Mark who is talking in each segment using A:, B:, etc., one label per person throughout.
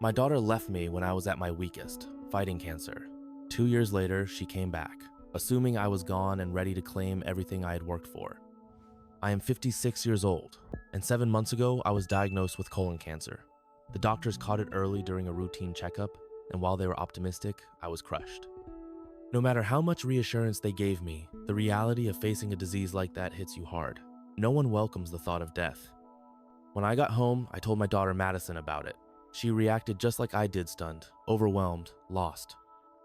A: My daughter left me when I was at my weakest, fighting cancer. 2 years later, she came back, assuming I was gone and ready to claim everything I had worked for. I am 56 years old, and 7 months ago, I was diagnosed with colon cancer. The doctors caught it early during a routine checkup, and while they were optimistic, I was crushed. No matter how much reassurance they gave me, the reality of facing a disease like that hits you hard. No one welcomes the thought of death. When I got home, I told my daughter Madison about it. She reacted just like I did, stunned, overwhelmed, lost.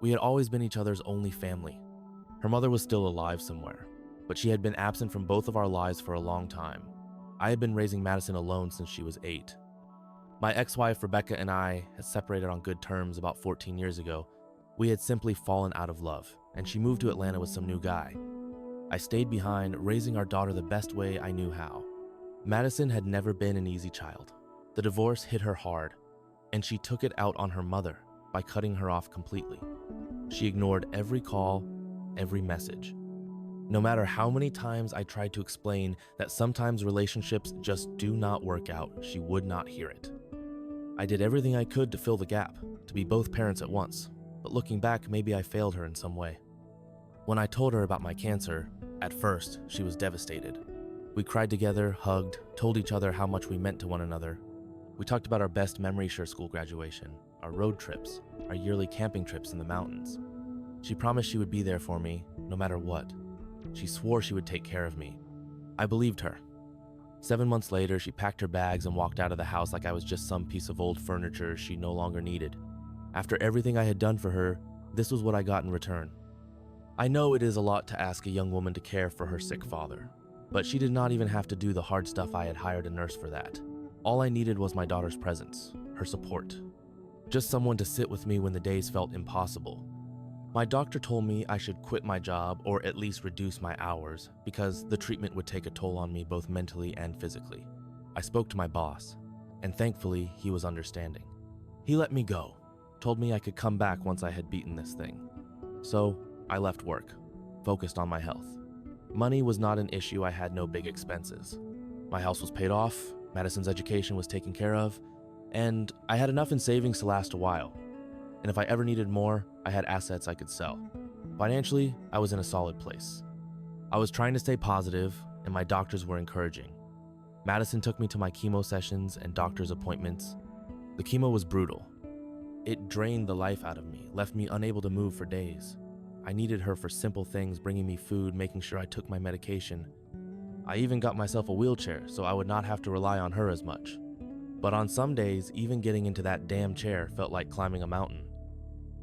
A: We had always been each other's only family. Her mother was still alive somewhere, but she had been absent from both of our lives for a long time. I had been raising Madison alone since she was 8. My ex-wife Rebecca and I had separated on good terms about 14 years ago. We had simply fallen out of love, and she moved to Atlanta with some new guy. I stayed behind, raising our daughter the best way I knew how. Madison had never been an easy child. The divorce hit her hard, and she took it out on her mother by cutting her off completely. She ignored every call, every message. No matter how many times I tried to explain that sometimes relationships just do not work out, she would not hear it. I did everything I could to fill the gap, to be both parents at once, but looking back, maybe I failed her in some way. When I told her about my cancer, at first, she was devastated. We cried together, hugged, told each other how much we meant to one another. We talked about our best memories for school graduation, our road trips, our yearly camping trips in the mountains. She promised she would be there for me, no matter what. She swore she would take care of me. I believed her. 7 months later, she packed her bags and walked out of the house like I was just some piece of old furniture she no longer needed. After everything I had done for her, this was what I got in return. I know it is a lot to ask a young woman to care for her sick father, but she did not even have to do the hard stuff. I had hired a nurse for that. All I needed was my daughter's presence, her support. Just someone to sit with me when the days felt impossible. My doctor told me I should quit my job or at least reduce my hours because the treatment would take a toll on me both mentally and physically. I spoke to my boss, and thankfully he was understanding. He let me go, told me I could come back once I had beaten this thing. So I left work, focused on my health. Money was not an issue. I had no big expenses. My house was paid off, Madison's education was taken care of, and I had enough in savings to last a while. And if I ever needed more, I had assets I could sell. Financially, I was in a solid place. I was trying to stay positive, and my doctors were encouraging. Madison took me to my chemo sessions and doctor's appointments. The chemo was brutal. It drained the life out of me, left me unable to move for days. I needed her for simple things, bringing me food, making sure I took my medication. I even got myself a wheelchair so I would not have to rely on her as much. But on some days, even getting into that damn chair felt like climbing a mountain.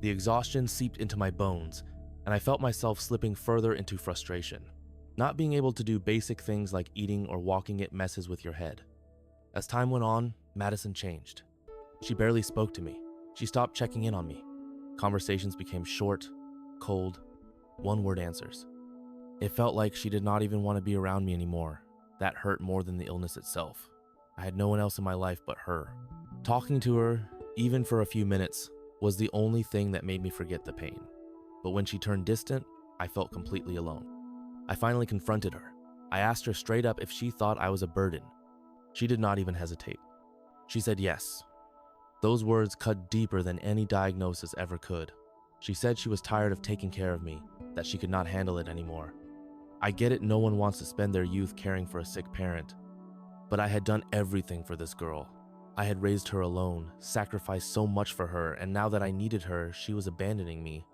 A: The exhaustion seeped into my bones, and I felt myself slipping further into frustration. Not being able to do basic things like eating or walking, it messes with your head. As time went on, Madison changed. She barely spoke to me. She stopped checking in on me. Conversations became short, cold, one-word answers. It felt like she did not even want to be around me anymore. That hurt more than the illness itself. I had no one else in my life but her. Talking to her, even for a few minutes, was the only thing that made me forget the pain. But when she turned distant, I felt completely alone. I finally confronted her. I asked her straight up if she thought I was a burden. She did not even hesitate. She said yes. Those words cut deeper than any diagnosis ever could. She said she was tired of taking care of me, that she could not handle it anymore. I get it, no one wants to spend their youth caring for a sick parent. But I had done everything for this girl. I had raised her alone, sacrificed so much for her, and now that I needed her, she was abandoning me.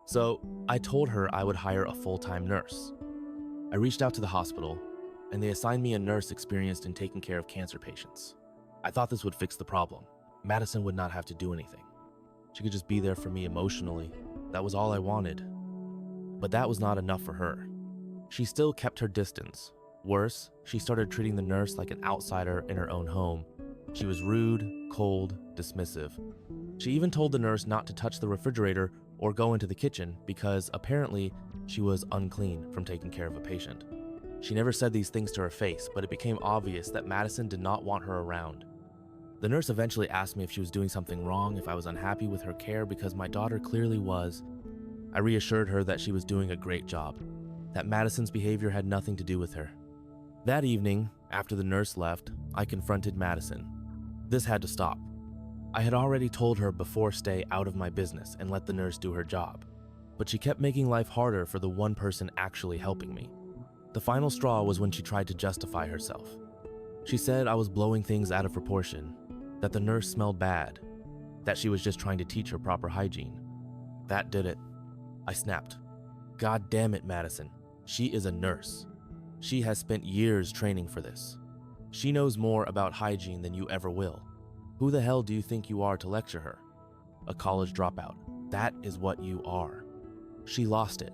A: So I told her I would hire a full-time nurse. I reached out to the hospital, and they assigned me a nurse experienced in taking care of cancer patients. I thought this would fix the problem. Madison would not have to do anything. She could just be there for me emotionally. That was all I wanted. But that was not enough for her. She still kept her distance. Worse, she started treating the nurse like an outsider in her own home. She was rude, cold, dismissive. She even told the nurse not to touch the refrigerator or go into the kitchen because apparently she was unclean from taking care of a patient. She never said these things to her face, but it became obvious that Madison did not want her around. The nurse eventually asked me if she was doing something wrong, if I was unhappy with her care, because my daughter clearly was. I reassured her that she was doing a great job, that Madison's behavior had nothing to do with her. That evening, after the nurse left, I confronted Madison. This had to stop. I had already told her before stay out of my business and let the nurse do her job, but she kept making life harder for the one person actually helping me. The final straw was when she tried to justify herself. She said I was blowing things out of proportion, that the nurse smelled bad, that she was just trying to teach her proper hygiene. That did it. I snapped. God damn it, Madison. She is a nurse. She has spent years training for this. She knows more about hygiene than you ever will. Who the hell do you think you are to lecture her? A college dropout. That is what you are. She lost it.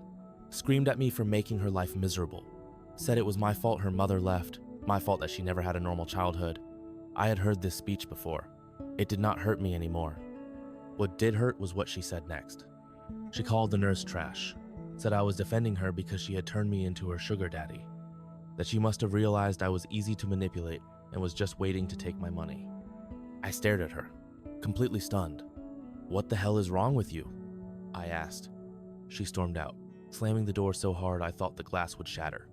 A: Screamed at me for making her life miserable. Said it was my fault her mother left, my fault that she never had a normal childhood. I had heard this speech before. It did not hurt me anymore. What did hurt was what she said next. She called the nurse trash, said I was defending her because she had turned me into her sugar daddy, that she must have realized I was easy to manipulate and was just waiting to take my money. I stared at her, completely stunned. What the hell is wrong with you? I asked. She stormed out, slamming the door so hard I thought the glass would shatter.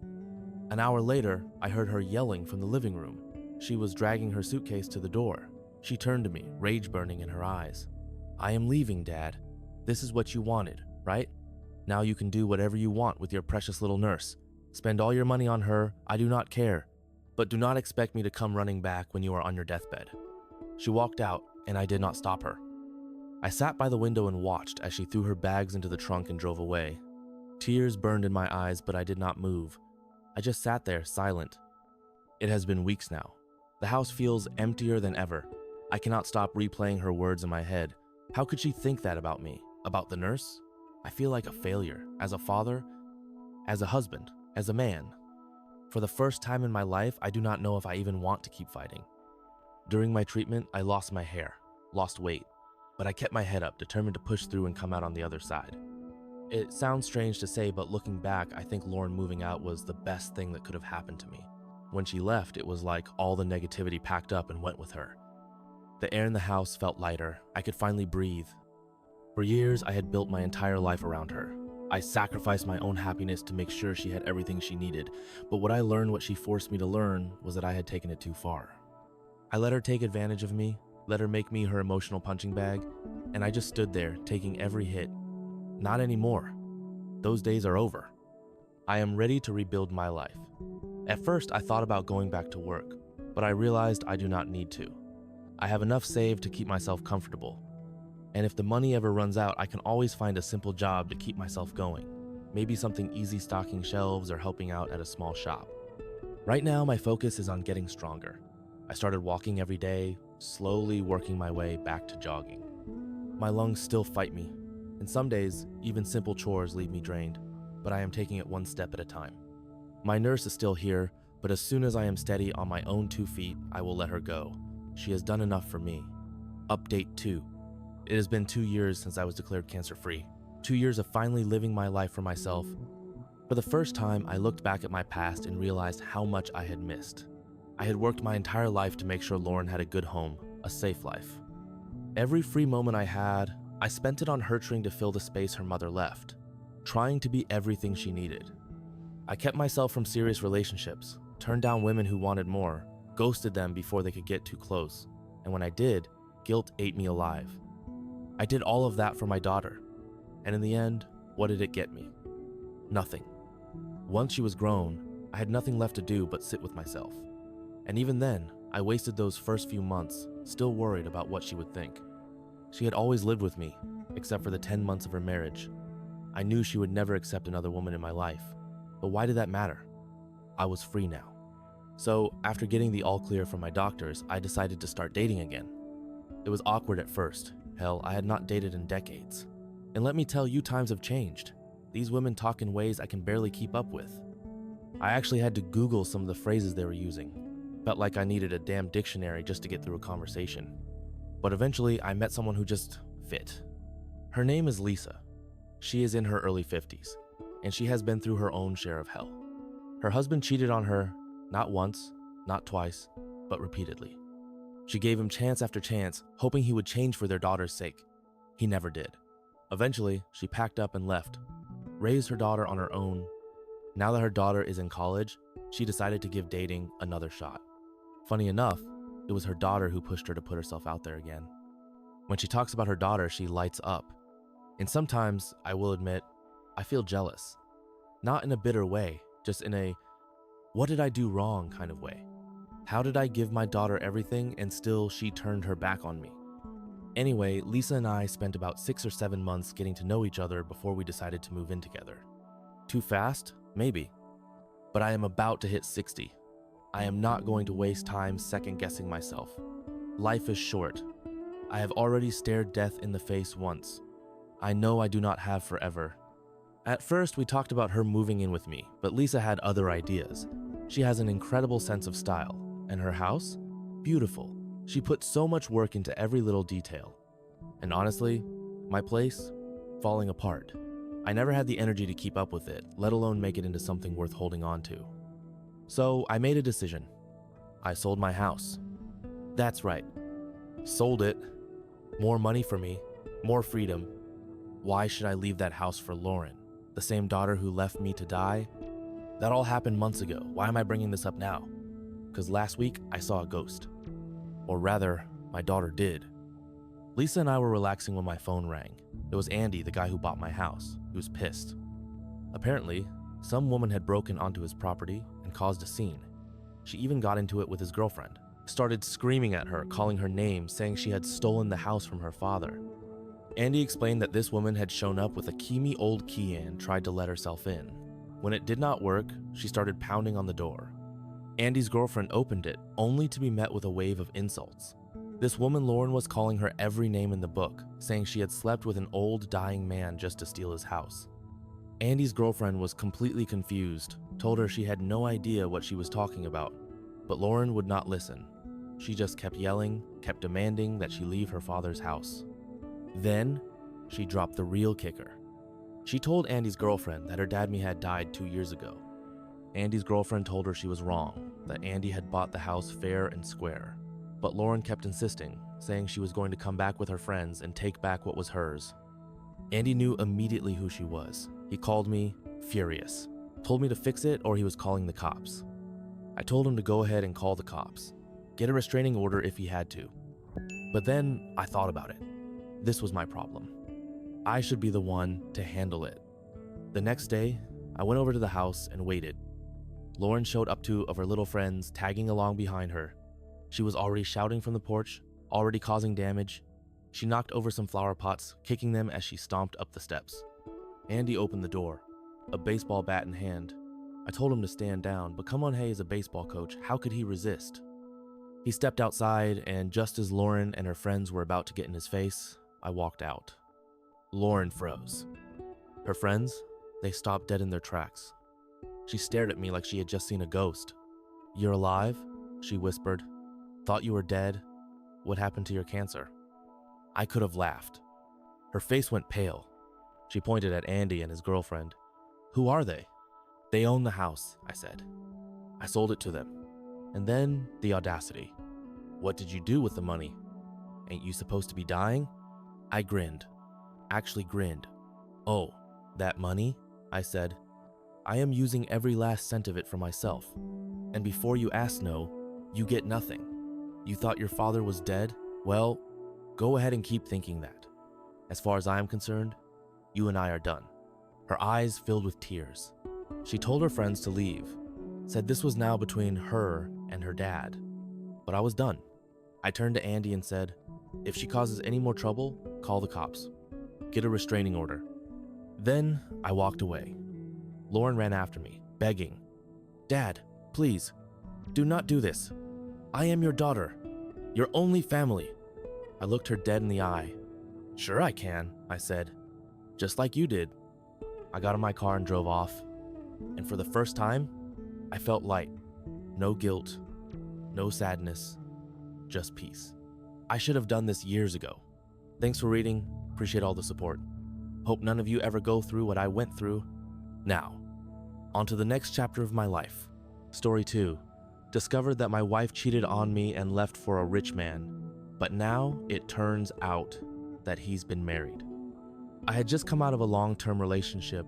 A: An hour later, I heard her yelling from the living room. She was dragging her suitcase to the door. She turned to me, rage burning in her eyes. I am leaving, Dad. This is what you wanted, right? Now you can do whatever you want with your precious little nurse. Spend all your money on her, I do not care. But do not expect me to come running back when you are on your deathbed. She walked out, and I did not stop her. I sat by the window and watched as she threw her bags into the trunk and drove away. Tears burned in my eyes, but I did not move. I just sat there, silent. It has been weeks now. The house feels emptier than ever. I cannot stop replaying her words in my head. How could she think that about me? About the nurse? I feel like a failure, as a father, as a husband, as a man. For the first time in my life, I do not know if I even want to keep fighting. During my treatment, I lost my hair, lost weight, but I kept my head up, determined to push through and come out on the other side. It sounds strange to say, but looking back, I think Lauren moving out was the best thing that could have happened to me. When she left, it was like all the negativity packed up and went with her. The air in the house felt lighter. I could finally breathe. For years, I had built my entire life around her. I sacrificed my own happiness to make sure she had everything she needed, but what I learned, what she forced me to learn, was that I had taken it too far. I let her take advantage of me, let her make me her emotional punching bag, and I just stood there, taking every hit. Not anymore. Those days are over. I am ready to rebuild my life. At first, I thought about going back to work, but I realized I do not need to. I have enough saved to keep myself comfortable. And if the money ever runs out, I can always find a simple job to keep myself going. Maybe something easy stocking shelves or helping out at a small shop. Right now, my focus is on getting stronger. I started walking every day, slowly working my way back to jogging. My lungs still fight me, and some days, even simple chores leave me drained, but I am taking it one step at a time. My nurse is still here, but as soon as I am steady on my own 2 feet, I will let her go. She has done enough for me. Update 2. It has been 2 years since I was declared cancer-free. 2 years of finally living my life for myself. For the first time, I looked back at my past and realized how much I had missed. I had worked my entire life to make sure Lauren had a good home, a safe life. Every free moment I had, I spent it on her trying to fill the space her mother left, trying to be everything she needed. I kept myself from serious relationships, turned down women who wanted more, ghosted them before they could get too close, and when I did, guilt ate me alive. I did all of that for my daughter, and in the end, what did it get me? Nothing. Once she was grown, I had nothing left to do but sit with myself. And even then, I wasted those first few months, still worried about what she would think. She had always lived with me, except for the 10 months of her marriage. I knew she would never accept another woman in my life, but why did that matter? I was free now. So, after getting the all clear from my doctors, I decided to start dating again. It was awkward at first. Hell, I had not dated in decades. And let me tell you, times have changed. These women talk in ways I can barely keep up with. I actually had to Google some of the phrases they were using. Felt like I needed a damn dictionary just to get through a conversation. But eventually, I met someone who just fit. Her name is Lisa. She is in her early 50s, and she has been through her own share of hell. Her husband cheated on her, not once, not twice, but repeatedly. She gave him chance after chance, hoping he would change for their daughter's sake. He never did. Eventually, she packed up and left, raised her daughter on her own. Now that her daughter is in college, she decided to give dating another shot. Funny enough, it was her daughter who pushed her to put herself out there again. When she talks about her daughter, she lights up. And sometimes, I will admit, I feel jealous. Not in a bitter way, just in a what did I do wrong kind of way. How did I give my daughter everything and still she turned her back on me? Anyway, Lisa and I spent about 6 or 7 months getting to know each other before we decided to move in together. Too fast? Maybe. But I am about to hit 60. I am not going to waste time second-guessing myself. Life is short. I have already stared death in the face once. I know I do not have forever. At first, we talked about her moving in with me, but Lisa had other ideas. She has an incredible sense of style, and her house? Beautiful. She put so much work into every little detail. And honestly, my place? Falling apart. I never had the energy to keep up with it, let alone make it into something worth holding on to. So I made a decision. I sold my house. That's right. Sold it. More money for me. More freedom. Why should I leave that house for Lauren, the same daughter who left me to die? That all happened months ago. Why am I bringing this up now? Because last week I saw a ghost. Or rather, my daughter did. Lisa and I were relaxing when my phone rang. It was Andy, the guy who bought my house. He was pissed. Apparently, some woman had broken onto his property and caused a scene. She even got into it with his girlfriend. Started screaming at her, calling her names, saying she had stolen the house from her father. Andy explained that this woman had shown up with a Kimi old key and tried to let herself in. When it did not work, she started pounding on the door. Andy's girlfriend opened it, only to be met with a wave of insults. This woman Lauren was calling her every name in the book, saying she had slept with an old dying man just to steal his house. Andy's girlfriend was completely confused, told her she had no idea what she was talking about, but Lauren would not listen. She just kept yelling, kept demanding that she leave her father's house. Then, she dropped the real kicker. She told Andy's girlfriend that her dad had died 2 years ago. Andy's girlfriend told her she was wrong, that Andy had bought the house fair and square. But Lauren kept insisting, saying she was going to come back with her friends and take back what was hers. Andy knew immediately who she was. He called me furious, told me to fix it or he was calling the cops. I told him to go ahead and call the cops, get a restraining order if he had to. But then I thought about it. This was my problem. I should be the one to handle it. The next day, I went over to the house and waited. Lauren showed up 2 of her little friends tagging along behind her. She was already shouting from the porch, already causing damage. She knocked over some flower pots, kicking them as she stomped up the steps. Andy opened the door, a baseball bat in hand. I told him to stand down, but Come On Hey is a baseball coach. How could he resist? He stepped outside, and just as Lauren and her friends were about to get in his face, I walked out. Lauren froze. Her friends, they stopped dead in their tracks. She stared at me like she had just seen a ghost. "You're alive?" she whispered. "Thought you were dead? What happened to your cancer?" I could have laughed. Her face went pale. She pointed at Andy and his girlfriend. "Who are they?" "They own the house," I said. "I sold it to them." And then the audacity. "What did you do with the money? Ain't you supposed to be dying?" I grinned. Actually grinned. "Oh, that money?" I said. "I am using every last cent of it for myself. And before you ask no, you get nothing. You thought your father was dead? Well, go ahead and keep thinking that. As far as I am concerned, you and I are done." Her eyes filled with tears. She told her friends to leave, said this was now between her and her dad. But I was done. I turned to Andy and said, "If she causes any more trouble, call the cops. Get a restraining order." Then I walked away. Lauren ran after me, begging, "Dad, please, do not do this. I am your daughter, your only family." I looked her dead in the eye. "Sure I can," I said, "just like you did." I got in my car and drove off, and for the first time, I felt light. No guilt, no sadness, just peace. I should have done this years ago. Thanks for reading, appreciate all the support. Hope none of you ever go through what I went through. Now, on to the next chapter of my life. Story 2. Discovered that my wife cheated on me and left for a rich man, but now it turns out that he's been married. I had just come out of a long-term relationship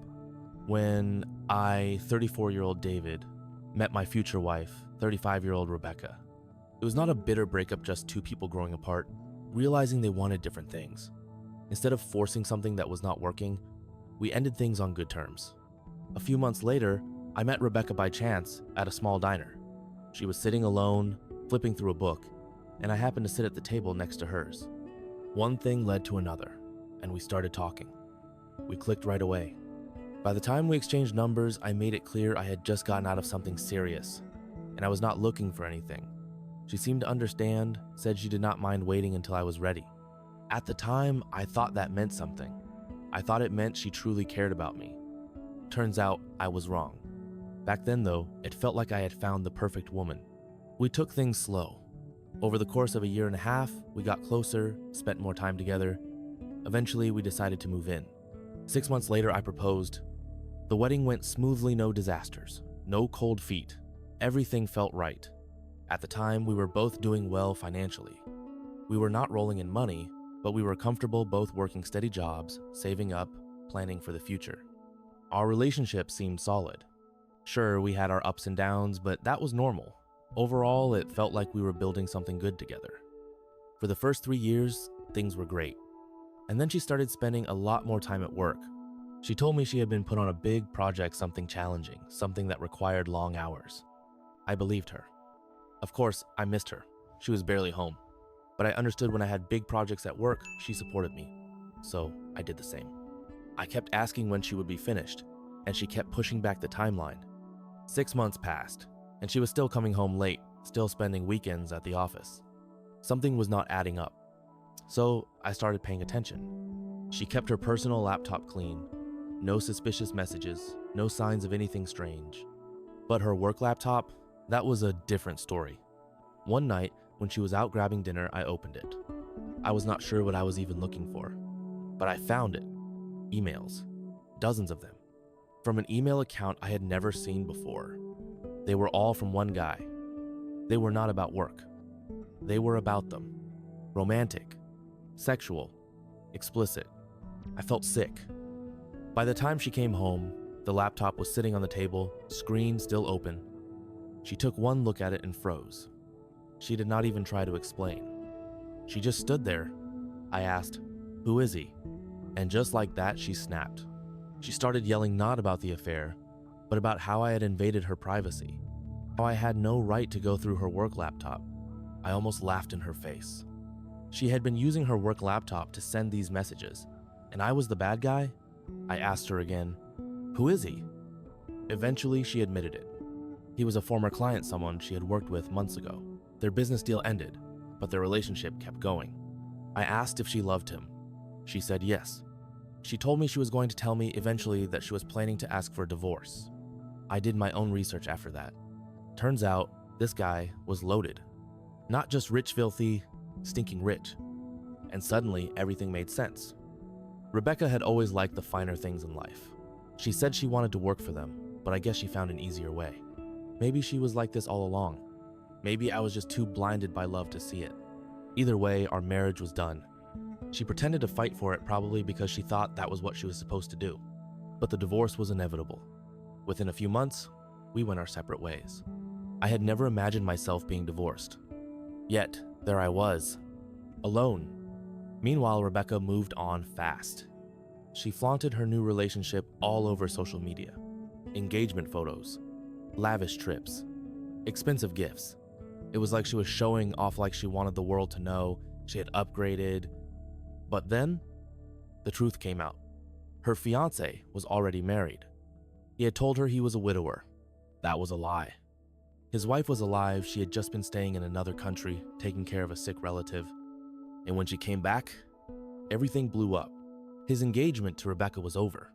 A: when I, 34-year-old David, met my future wife, 35-year-old Rebecca. It was not a bitter breakup, just 2 people growing apart. realizing they wanted different things. Instead of forcing something that was not working, we ended things on good terms. A few months later, I met Rebecca by chance at a small diner. She was sitting alone, flipping through a book, and I happened to sit at the table next to hers. One thing led to another, and we started talking. We clicked right away. By the time we exchanged numbers, I made it clear I had just gotten out of something serious, and I was not looking for anything. She seemed to understand, said she did not mind waiting until I was ready. At the time, I thought that meant something. I thought it meant she truly cared about me. Turns out, I was wrong. Back then though, it felt like I had found the perfect woman. We took things slow. Over the course of a year and a half, we got closer, spent more time together. Eventually, we decided to move in. 6 months later, I proposed. The wedding went smoothly, no disasters, no cold feet. Everything felt right. At the time, we were both doing well financially. We were not rolling in money, but we were comfortable both working steady jobs, saving up, planning for the future. Our relationship seemed solid. Sure, we had our ups and downs, but that was normal. Overall, it felt like we were building something good together. For the first 3 years, things were great. And then she started spending a lot more time at work. She told me she had been put on a big project, something challenging, something that required long hours. I believed her. Of course, I missed her. She was barely home. But I understood when I had big projects at work, she supported me. So I did the same. I kept asking when she would be finished, and she kept pushing back the timeline. 6 months passed, and she was still coming home late, still spending weekends at the office. Something was not adding up. So I started paying attention. She kept her personal laptop clean, no suspicious messages, no signs of anything strange. But her work laptop, that was a different story. One night, when she was out grabbing dinner, I opened it. I was not sure what I was even looking for, but I found it. Emails. Dozens of them. From an email account I had never seen before. They were all from one guy. They were not about work. They were about them. Romantic. Sexual. Explicit. I felt sick. By the time she came home, the laptop was sitting on the table, screen still open. She took one look at it and froze. She did not even try to explain. She just stood there. I asked, "Who is he?" And just like that, she snapped. She started yelling not about the affair, but about how I had invaded her privacy, how I had no right to go through her work laptop. I almost laughed in her face. She had been using her work laptop to send these messages, and I was the bad guy? I asked her again, "Who is he?" Eventually, she admitted it. He was a former client, someone she had worked with months ago. Their business deal ended, but their relationship kept going. I asked if she loved him. She said yes. She told me she was going to tell me eventually that she was planning to ask for a divorce. I did my own research after that. Turns out, this guy was loaded. Not just rich, filthy, stinking rich. And suddenly, everything made sense. Rebecca had always liked the finer things in life. She said she wanted to work for them, but I guess she found an easier way. Maybe she was like this all along. Maybe I was just too blinded by love to see it. Either way, our marriage was done. She pretended to fight for it, probably because she thought that was what she was supposed to do. But the divorce was inevitable. Within a few months, we went our separate ways. I had never imagined myself being divorced. Yet, there I was, alone. Meanwhile, Rebecca moved on fast. She flaunted her new relationship all over social media. Engagement photos, lavish trips, expensive gifts. It was like she was showing off, like she wanted the world to know she had upgraded. But then, the truth came out. Her fiancé was already married. He had told her he was a widower. That was a lie. His wife was alive. She had just been staying in another country, taking care of a sick relative. And when she came back, everything blew up. His engagement to Rebecca was over.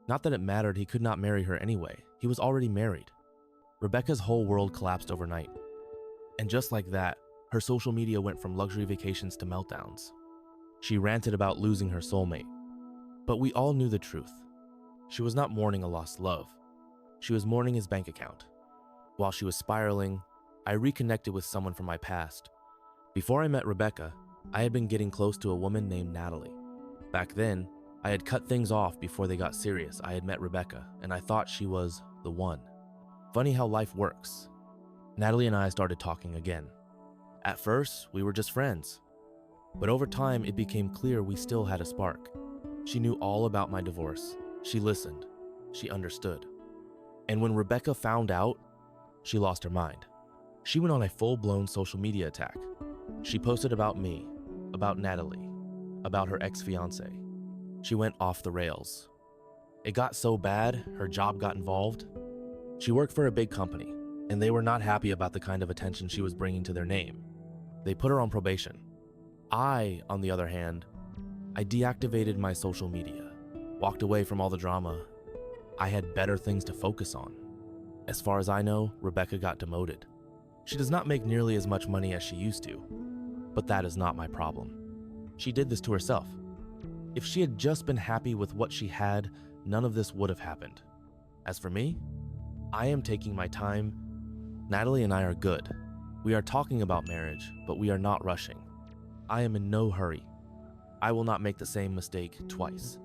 A: Not that it mattered, he could not marry her anyway. He was already married. Rebecca's whole world collapsed overnight. And just like that, her social media went from luxury vacations to meltdowns. She ranted about losing her soulmate. But we all knew the truth. She was not mourning a lost love. She was mourning his bank account. While she was spiraling, I reconnected with someone from my past. Before I met Rebecca, I had been getting close to a woman named Natalie. Back then, I had cut things off before they got serious. I had met Rebecca, and I thought she was the one. Funny how life works. Natalie and I started talking again. At first, we were just friends. But over time, it became clear we still had a spark. She knew all about my divorce. She listened. She understood. And when Rebecca found out, she lost her mind. She went on a full-blown social media attack. She posted about me, about Natalie, about her ex-fiance. She went off the rails. It got so bad, her job got involved. She worked for a big company, and they were not happy about the kind of attention she was bringing to their name. They put her on probation. I, on the other hand, I deactivated my social media, walked away from all the drama. I had better things to focus on. As far as I know, Rebecca got demoted. She does not make nearly as much money as she used to, but that is not my problem. She did this to herself. If she had just been happy with what she had, none of this would have happened. As for me, I am taking my time. Natalie and I are good. We are talking about marriage, but we are not rushing. I am in no hurry. I will not make the same mistake twice.